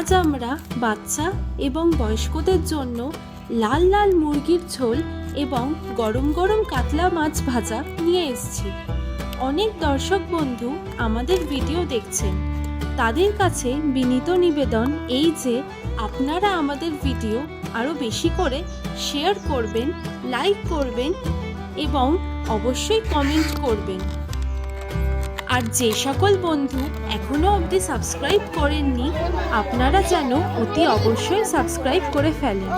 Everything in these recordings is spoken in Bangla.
আজ আমরা বাচ্চা এবং বয়স্কদের জন্য লাল লাল মুরগির ঝোল এবং গরম গরম কাতলা মাছ ভাজা নিয়ে এসেছি। অনেক দর্শক বন্ধু আমাদের ভিডিও দেখছেন, তাদের কাছে বিনীত নিবেদন এই যে আপনারা আমাদের ভিডিও আরও বেশি করে শেয়ার করবেন, লাইক করবেন এবং অবশ্যই কমেন্ট করবেন। আর যে সকল বন্ধু এখনো অবধি সাবস্ক্রাইব করেননি, আপনারা যেন অতি অবশ্যই সাবস্ক্রাইব করে ফেলেন।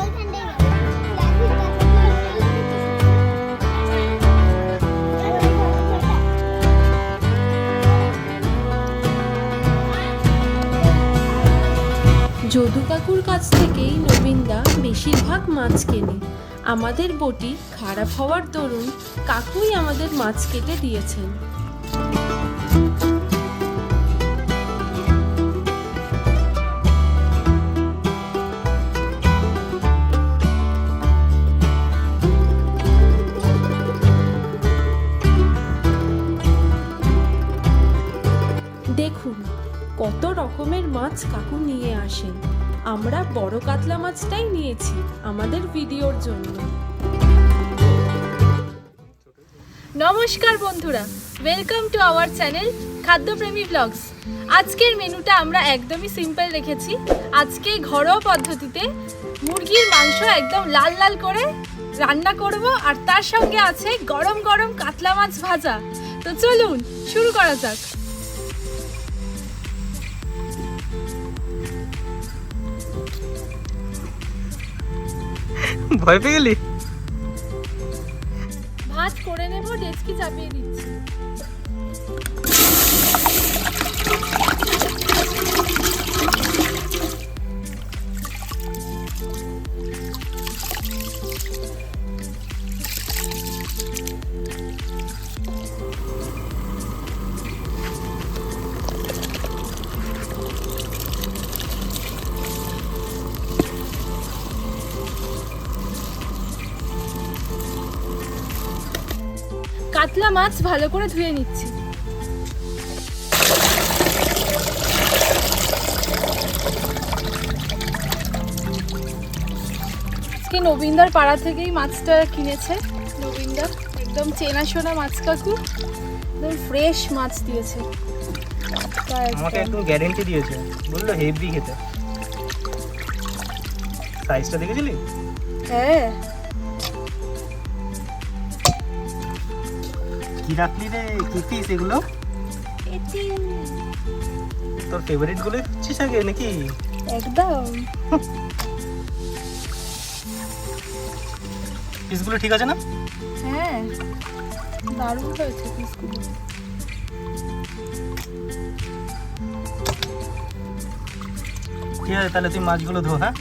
যদু কাকুর কাছ থেকেই নবীনদা বেশিরভাগ মাছ কেনে। আমাদের বটি খারাপ হওয়ার দরুন কাকুই আমাদের মাছ কেটে দিয়েছেন। দেখুন কত রকমের মাছ কাকু নিয়ে আসেন। আমরা বড় কাতলা মাছটাই নিয়েছি আমাদের ভিডিওর জন্য। নমস্কার বন্ধুরা, welcome to our channel Khadyapremi blogs. আজকের মেনুটা আমরা একদমই সিম্পল রেখেছি। আজকে ঘরোয়া পদ্ধতিতে মুরগির মাংস একদম লাল লাল করে রান্না করব, আর তার সঙ্গে আছে গরম গরম কাতলা মাছ ভাজা। তো চলুন শুরু করা যাক। ভয় পেয়ে গেলি? ভাত করে নেব, ডেচকি চাপিয়ে দিচ্ছি। কাতলা মাছ ভালো করে ধুয়ে নিচ্ছি। আজকে নবীনদার পাড়া থেকেই মাছটা কিনেছে। নবীনদা একদম চেনাশোনা মাছ কাকু, একদম ফ্রেশ মাছ দিয়েছে। আমাকে একদম গ্যারান্টি দিয়েছে, বললো হেভি খেতে। সাইজটা দেখেছিলি? হ্যাঁ। কি রাখলি রে? কি পিস এগুলো? তোর ফেভারিট গুলো দিচ্ছিস আগে নাকি? একদম। পিসগুলো ঠিক আছে না? হ্যাঁ, দারুণ হয়েছে পিসগুলো। ঠিক আছে, তাহলে তুই মাছগুলো ধো। হ্যাঁ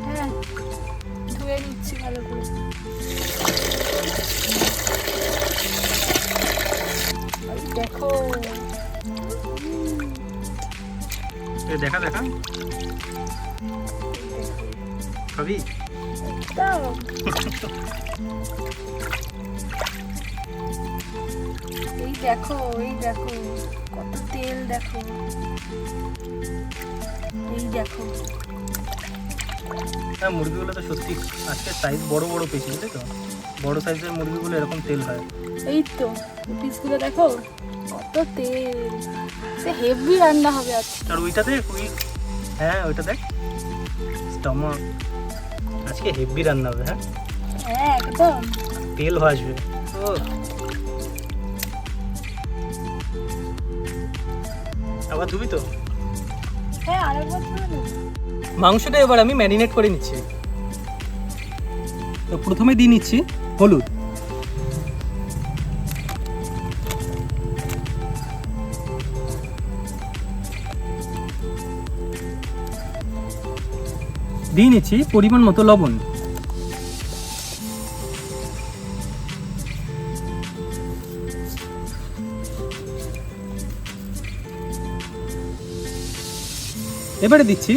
হ্যাঁ, ধুয়ে নিচ্ছি ভালো করে। দেখো, দেখা দেখা খাবি? একদম। এই দেখো, এই দেখো কত তেল, দেখো এই দেখো। হ্যাঁ, মুরগিগুলো তো সত্যি আজকে সাইজ বড় বড় পেয়েছি, বুঝলি তো? বড় সাইজের মুরগিগুলো এরকম তেল হয়। এই তো পিসগুলো দেখো কত তেল, সে হেভি রান্না হবে আজকে। আর ওইটা দেখ, ওই হ্যাঁ ওইটা দেখ, স্টমাক। আজকে হেভি রান্না হবে। হ্যাঁ হ্যাঁ, একদম তেল ভাসবে। ও আবার ধুবি তো? হ্যাঁ, আরেকবার ধরে নেব। মাংসটা এবার আমি ম্যারিনেট করে নিচ্ছি। তো প্রথমে দিয়ে নিচ্ছি হলুদ, দিয়ে নিচ্ছি পরিমাণ মতো লবণ, এবারে দিচ্ছি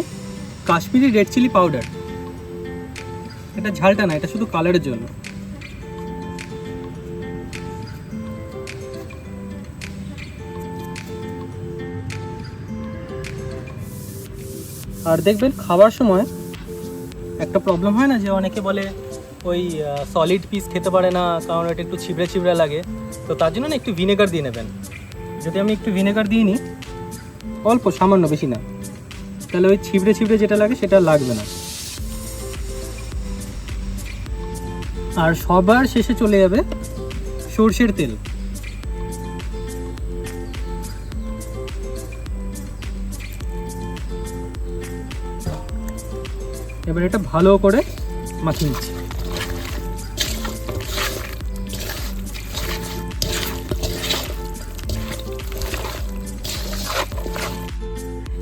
কাশ্মীরি রেড চিলি পাউডার। এটা ঝালটা না, এটা শুধু কালারের জন্য। আর দেখবেন খাবার সময় একটা প্রবলেম হয় না, যে অনেকে বলে ওই সলিড পিস খেতে পারে না কারণ এটা একটু ছিবড়ে ছিবড়ে লাগে, তো তার জন্য না একটু ভিনেগার দিয়ে নেবেন। যদি আমি একটু ভিনেগার দিয়ে নিই, অল্প সামান্য, বেশি না, তাহলে ওই ছিবড়ে ছিবড়ে যেটা লাগে সেটা লাগবে না। আর সবার শেষে চলে যাবে সর্ষের তেল। এবার এটা ভালো করে মাখিয়ে নিচ্ছি।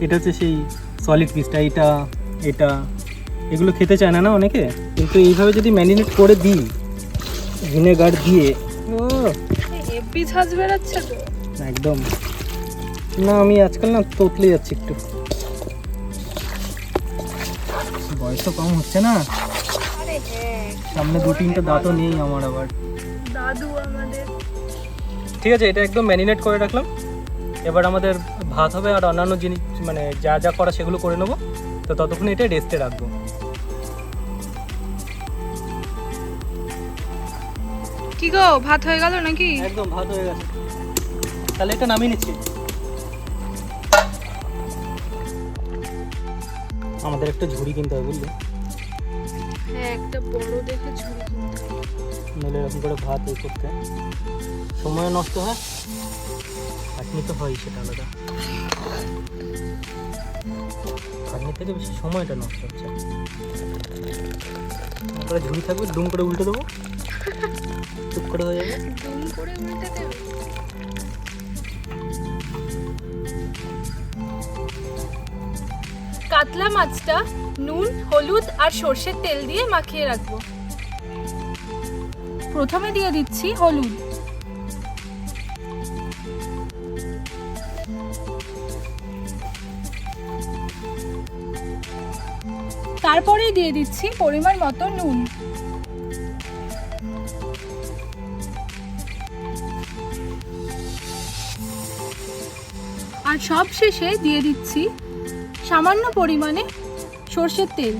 এটা হচ্ছে সেই সলিড পিসটা। এটা এগুলো খেতে চায় না না অনেকে, কিন্তু এইভাবে যদি ম্যারিনেট করে দিই ভিনেগার দিয়ে, ও হেভি ঝাঁজ বেরোচ্ছে তো একদম। না আমি আজকাল না তোতলে যাচ্ছি একটু, বয়স তো কম হচ্ছে না, আরে হ্যাঁ সামনে 2-3টা দাঁতও নেই আমার আবার। দাদু আমাদের। ঠিক আছে, এটা একদম ম্যারিনেট করে রাখলাম। এবার আমাদের ভাত হবে আর অন্যান্য জিনিস মানে যা যা করা সেগুলো করে নেবো। তো ততক্ষণ এটা রেস্টে রাখবো। কি গো, ভাত হয়ে গেল নাকি? একদম ভাত হয়ে গেছে, তাহলে এটা নামিয়ে নিচ্ছি। আমাদের একটা ঝুড়ি কিনতে হবে বুঝলি, হ্যাঁ একটা বড় দেখে ঝুড়ি কিনতে হবে। নইলে এরকম করে ভাত এই করতে সময় নষ্ট হয়, খাটনি তো হয় সেটা আলাদা, খাটনি থেকে বেশি সময়টা নষ্ট হচ্ছে। তারপরে ঝুড়ি থাকবে, দুম করে উল্টে দেবো, টুক করে হয়ে যাবে। দুম করে উল্টে দেবে। কাতলা মাছটা নুন, হলুদ আর সর্ষের তেল দিয়ে মাখিয়ে রাখবো। প্রথমে দিয়ে দিচ্ছি হলুদ, তারপরে দিয়ে দিচ্ছি পরিমাণ মতো নুন, আর সব শেষে দিয়ে দিচ্ছি সামান্য পরিমাণে সর্ষের তেল।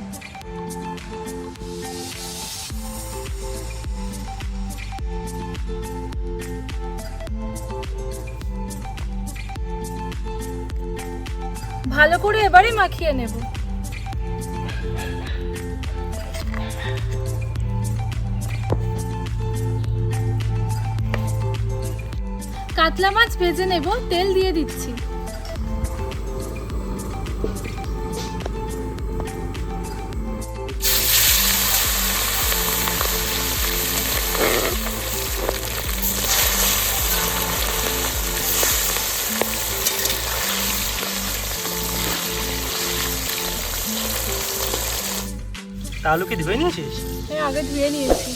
ভালো করে এবারে মাখিয়ে নেব। কাতলা মাছ ভেজে নেব, তেল দিয়ে দিচ্ছি। তা আলু কি ধুয়ে নিয়েছিস? হ্যাঁ আগে ধুয়ে নিয়েছি।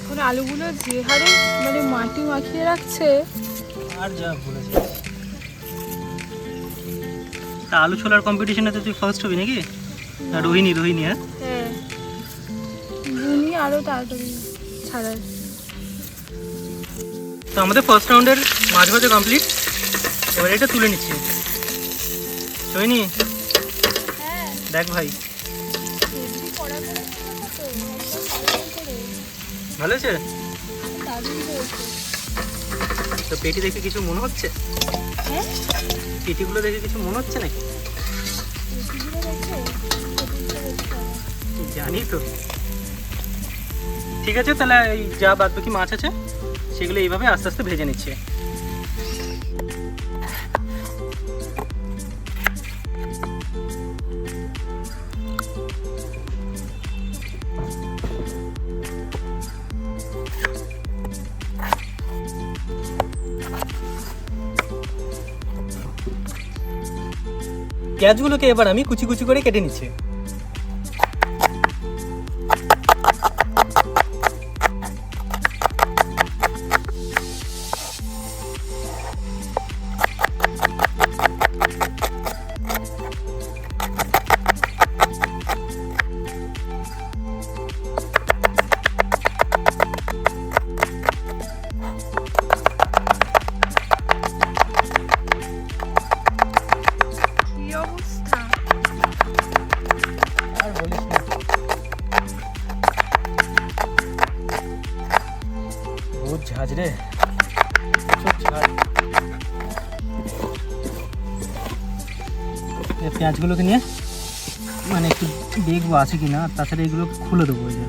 এখন আলুগুলো যে হারে মানে মাটি মাখিয়ে রাখছে, আর যা বলেছিস। তা আলু ছোলার কম্পিটিশনে তো তুই ফার্স্ট হবি নাকি? আর রোহিণী হ্যাঁ? হ্যাঁ বুনি আরো তাড়াতাড়ি ছাড়ার। তো আমাদের ফার্স্ট রাউন্ডের মাছ ভাজা কমপ্লিট। এবার এটা তুলে নিচ্ছি। রোহিণী হ্যাঁ দেখ ভাই, হেভি কড়া করে তো ভালো আছে দারুণ হয়েছে। তো পেটি দেখে কিছু মনে হচ্ছে? হ্যাঁ পেটিগুলো দেখে কিছু মনে হচ্ছে নাকি? এগুলো দেখে জানি তো। ঠিক আছে, তাহলে এই যা বাদ বাকি মাছ আছে সেগুলো এইভাবে আস্তে আস্তে ভেজে নিচ্ছে। পেঁয়াজগুলোকে এবার আমি কুচি কুচি করে কেটে নিচ্ছি। কি অবস্থা! পেঁয়াজগুলোকে নিয়ে মানে একটু দেখবো আছে কি না, আর তাছাড়া এগুলো খুলে দেবো। ওই যে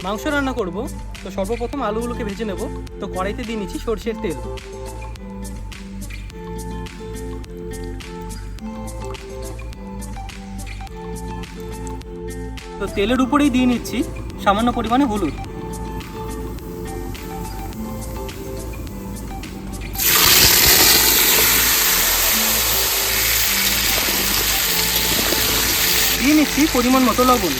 মাংস রান্না করব, তো সর্বপ্রথম আলুগুলোকে ভেজে নেব। তো কড়াইতে দিয়ে নিচ্ছি সরষের তেল। তো তেলের উপরেই দিয়ে নিচ্ছি সামান্য পরিমাণে হলুদ। দিয়ে নিচ্ছি পরিমাণ মতো লবণ।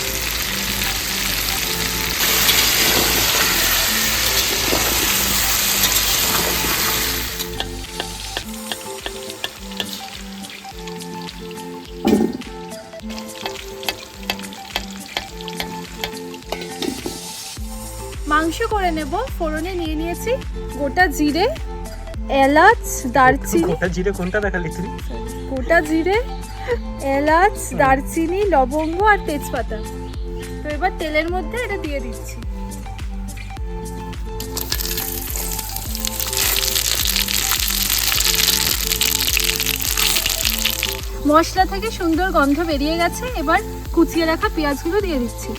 মাংস করে নেব। ফোড়নে নিয়ে নিয়েছি গোটা জিরে, এলাচ, দারচিনি। গোটা জিরে কোনটা দেখালি তুই? গোটা জিরে, এলাচ, দারচিনি, লবঙ্গ আর তেজপাতা। তো এবার তেলের মধ্যে এটা দিয়ে দিচ্ছি। মশলা থেকে সুন্দর গন্ধ বেরিয়ে গেছে। এবার কুচিয়ে রাখা পেঁয়াজগুলো দিয়ে দিচ্ছি।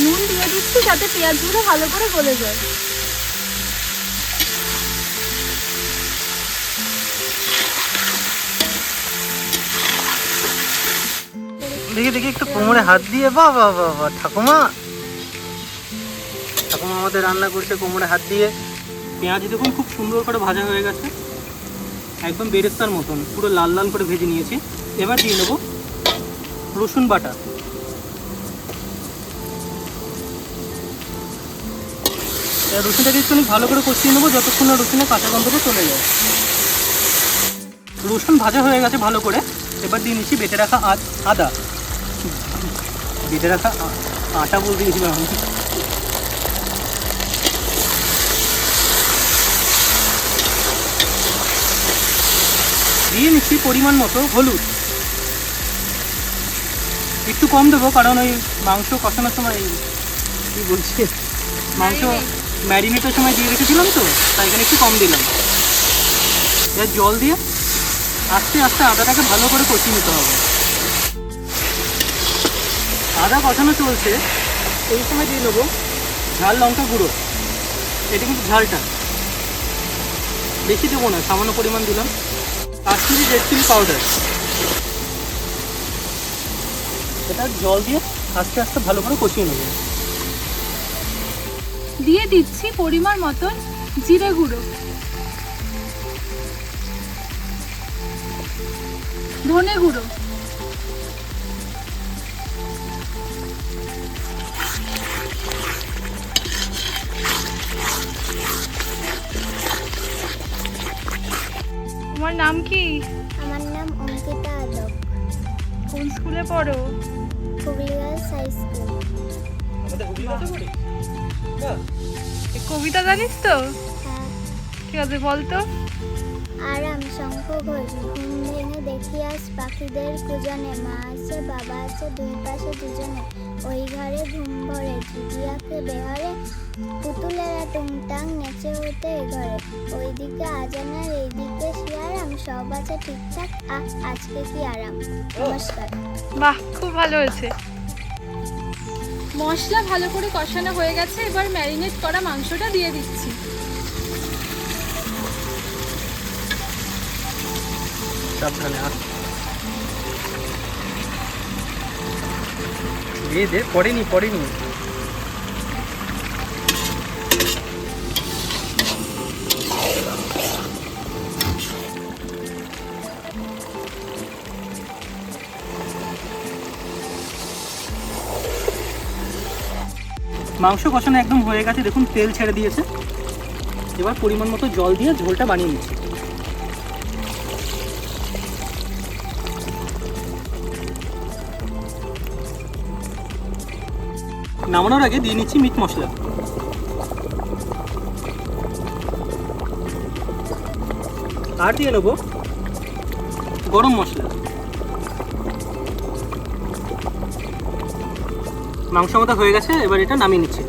নুন দিয়ে দিচ্ছি যাতে পেঁয়াজগুলো ভালো করে গলে যায়। দেখি দেখি একটু কোমরে হাত দিয়ে, বাহ বাহ বাহ বাহ, ঠাকুমা ঠাকুমা আমাদের রান্না করছে কোমরে হাত দিয়ে। পেঁয়াজ দেখুন খুব সুন্দর করে ভাজা হয়ে গেছে, একদম বেরেস্তার মতন পুরো লাল লাল করে ভেজে নিয়েছি। এবার দিয়ে নেবো রসুন বাটা। রসুনটাকে একটু ভালো করে কষিয়ে নেবো যতক্ষণ না রসুনের কাঁচা গন্ধটা চলে যায়। রসুন ভাজা হয়ে গেছে ভালো করে। এবার দিয়ে নিচ্ছি বেটে রাখা আদা। বেটে রাখা আটা বলতে গেছিলাম আমি। দিয়ে নিচ্ছি পরিমাণ মতো হলুদ। একটু কম দেবো কারণ ওই মাংস কষানোর সময় কি বলছি, মাংস ম্যারিনেটের সময় দিয়ে রেখেছিলাম, তো তাই এখানে একটু কম দিলাম। এবার জল দিয়ে আস্তে আস্তে আদাটাকে ভালো করে কষিয়ে নিতে হবে। আদা কষানো চলছে, এই সময় দিয়ে নেবো ঝাল লঙ্কা গুঁড়ো। এটা কিন্তু ঝালটা বেশি দেবো না, সামান্য পরিমাণ দিলাম। Kashmiri red chilli powder. এটা জল দিয়ে আস্তে আস্তে ভালো করে কষিয়ে নেবো। দিয়ে দিচ্ছি পরিমাণ মতন জিরে গুঁড়ো, ধনে গুঁড়ো, তোমার নাম কি? আমার নাম অঙ্কিতা আদক। কোন স্কুলে পড়ো? Hooghly girls high school. কবিতা জানিস তো? হ্যাঁ। ঠিক আছে, বলতো। আরাম শঙ্খ ঘোষ ঘুম ভেঙে দেখি আজ পাখিদের কুজনে, মা আছে বাবা আছে দুই পাশে দুজনে, ওই ঘরে ঘুম ভরে ঝিঝিয়াকে বেহরে, পুতুলেরা টুংটাং নেচে ওঠে এ ঘরে, ওইদিকে আজানার এইদিকে শিয়ারাম, সব আছে ঠিকঠাক আজকে কি আরাম। নমস্কার। বাহ, খুব ভালো হয়েছে। মশলা ভালো করে কষানো হয়ে গেছে। এবার ম্যারিনেট করা মাংসটা দিয়ে দিচ্ছি। দে পড়েনি। মাংস কষানো একদম হয়ে গেছে, দেখুন তেল ছেড়ে দিয়েছে। এবার পরিমাণ মতো জল দিয়ে ঝোলটা বানিয়ে নিচ্ছি। নামানোর আগে দিয়ে নিচ্ছি মিট মশলা। আর দিয়ে নেবো গরম মশলা। মাংস আমাদের হয়ে গেছে, এবার এটা নামিয়ে নিচ্ছি।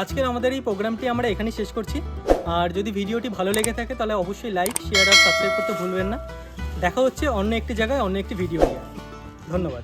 আজকের আমাদের এই প্রোগ্রামটি আমরা এখানেই শেষ করছি। আর যদি ভিডিওটি ভালো লেগে থাকে তাহলে অবশ্যই লাইক, শেয়ার আর সাবস্ক্রাইব করতে ভুলবেন না। দেখা হচ্ছে অন্য একটি জায়গায় অন্য একটি ভিডিও নিয়ে। ধন্যবাদ।